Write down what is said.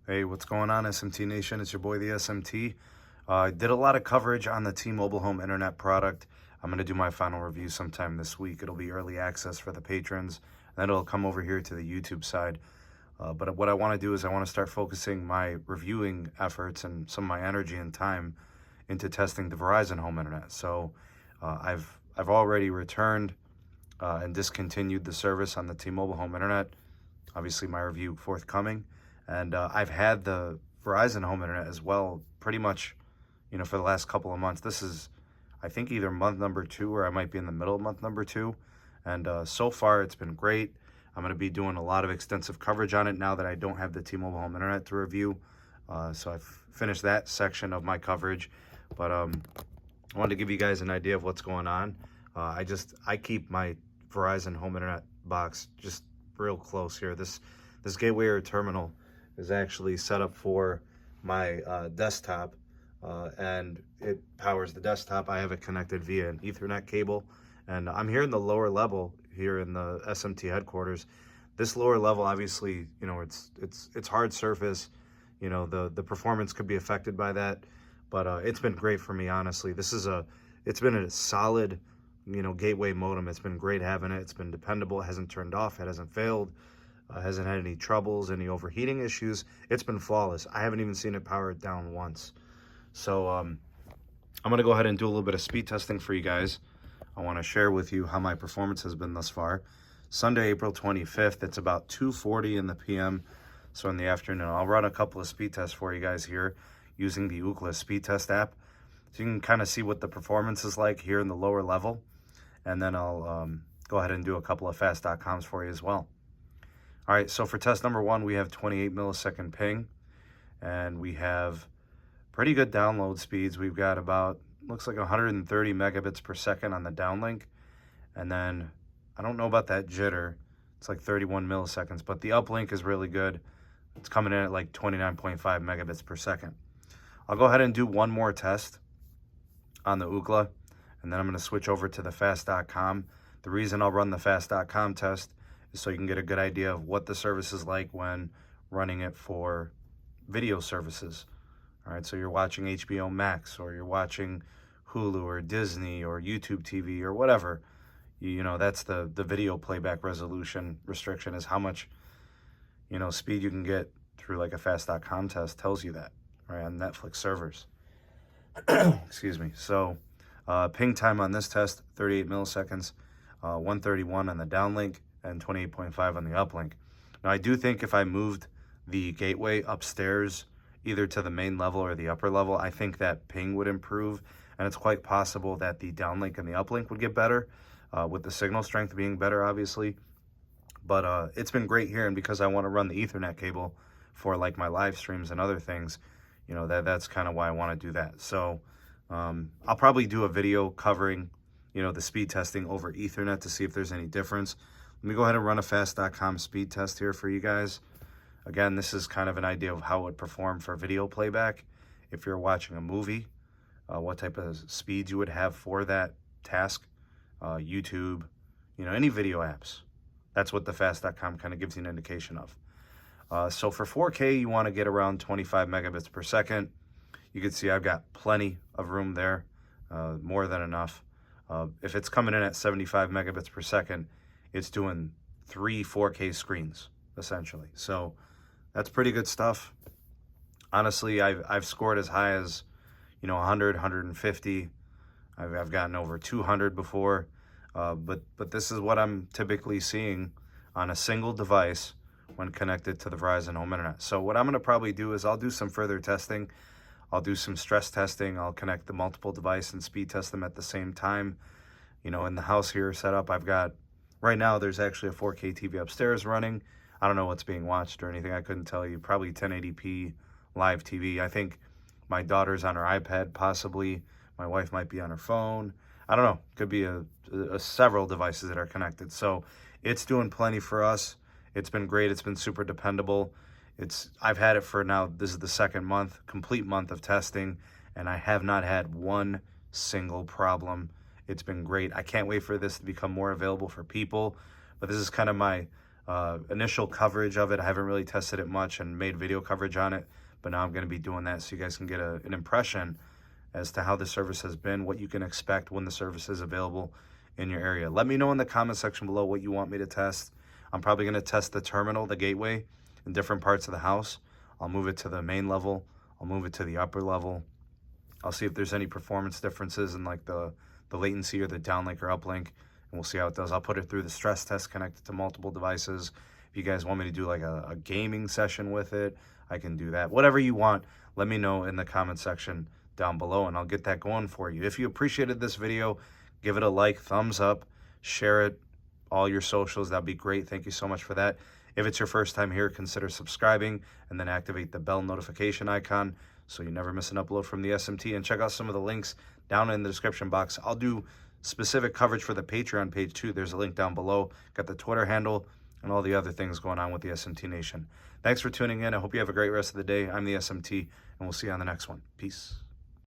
Hey, what's going on, SMT Nation? It's your boy, the SMT. I did a lot of coverage on the T-Mobile home internet product. I'm going to do my final review sometime this week. It'll be early access for the patrons, and then it'll come over here to the YouTube side. But what I want to do is I want to start focusing my reviewing efforts and some of my energy and time into testing the Verizon home internet. So I've already returned and discontinued the service on the T-Mobile home internet. Obviously, my review forthcoming. And I've had the Verizon home internet as well, pretty much, for the last couple of months. This is, I think, either month number 2 or I might be in the middle of month number 2. And so far, it's been great. I'm going to be doing a lot of extensive coverage on it now that I don't have the T-Mobile home internet to review. So I've finished that section of my coverage. But I wanted to give you guys an idea of what's going on. I keep my Verizon home internet box just real close here. This gateway or terminal is actually set up for my desktop, and it powers the desktop. I have it connected via an Ethernet cable, and I'm here in the lower level here in the SMT headquarters. This lower level, obviously, it's hard surface. The performance could be affected by that, but it's been great for me, honestly. It's been a solid, gateway modem. It's been great having it. It's been dependable. It hasn't turned off. It hasn't failed. Hasn't had any troubles, any overheating issues. It's been flawless. I haven't even seen it power it down once. So I'm going to go ahead and do a little bit of speed testing for you guys. I want to share with you how my performance has been thus far. Sunday, April 25th, it's about 2:40 in the PM, so in the afternoon. I'll run a couple of speed tests for you guys here using the Ookla speed test app. So you can kind of see what the performance is like here in the lower level. And then I'll go ahead and do a couple of fast.coms for you as well. All right, so for test number 1, we have 28 millisecond ping, and we have pretty good download speeds. We've got about, looks like 130 megabits per second on the downlink, and then I don't know about that jitter. It's like 31 milliseconds, but the uplink is really good. It's coming in at like 29.5 megabits per second. I'll go ahead and do one more test on the Ookla, and then I'm going to switch over to the fast.com. The reason I'll run the fast.com test so you can get a good idea of what the service is like when running it for video services. All right, so you're watching HBO Max, or you're watching Hulu or Disney or YouTube TV or whatever. That's the video playback resolution restriction, is how much, speed you can get through like a fast.com test tells you that, right, on Netflix servers. Excuse me. So ping time on this test, 38 milliseconds, 131 on the downlink, and 28.5 on the uplink. Now, I do think if I moved the gateway upstairs, either to the main level or the upper level, I think that ping would improve, and it's quite possible that the downlink and the uplink would get better, with the signal strength being better, obviously. But it's been great here, and because I want to run the Ethernet cable for like my live streams and other things, that's kind of why I want to do that. So I'll probably do a video covering, the speed testing over Ethernet to see if there's any difference. Let me go ahead and run a fast.com speed test here for you guys. Again, this is kind of an idea of how it would perform for video playback. If you're watching a movie, what type of speeds you would have for that task. YouTube, any video apps. That's what the fast.com kind of gives you an indication of. So for 4K, you want to get around 25 megabits per second. You can see I've got plenty of room there, more than enough. If it's coming in at 75 megabits per second, it's doing 3 4K screens, essentially. So that's pretty good stuff. Honestly, I've scored as high as, 100, 150. I've gotten over 200 before. But this is what I'm typically seeing on a single device when connected to the Verizon home internet. So what I'm going to probably do is I'll do some further testing. I'll do some stress testing. I'll connect the multiple device and speed test them at the same time. In the house here set up, I've got, right now, there's actually a 4K TV upstairs running. I don't know what's being watched or anything. I couldn't tell you. Probably 1080p live TV. I think my daughter's on her iPad, possibly. My wife might be on her phone. I don't know. Could be several devices that are connected. So it's doing plenty for us. It's been great. It's been super dependable. I've had it for now, this is the second month, complete month of testing, and I have not had one single problem. It's been great. I can't wait for this to become more available for people. But this is kind of my initial coverage of it. I haven't really tested it much and made video coverage on it, but now I'm going to be doing that so you guys can get an impression as to how the service has been, what you can expect when the service is available in your area. Let me know in the comment section below what you want me to test. I'm probably going to test the terminal, the gateway, in different parts of the house. I'll move it to the main level. I'll move it to the upper level. I'll see if there's any performance differences in like the latency or the downlink or uplink, and we'll see how it does. I'll put it through the stress test connected to multiple devices. If you guys want me to do like a gaming session with it, I can do that. Whatever you want, let me know in the comment section down below, and I'll get that going for you. If you appreciated this video, give it a like, thumbs up, share it, all your socials. That'd be great. Thank you so much for that. If it's your first time here, consider subscribing and then activate the bell notification icon so you never miss an upload from the SMT. And check out some of the links down in the description box. I'll do specific coverage for the Patreon page too. There's a link down below. Got the Twitter handle and all the other things going on with the SMT Nation. Thanks for tuning in. I hope you have a great rest of the day. I'm the SMT, and we'll see you on the next one. Peace.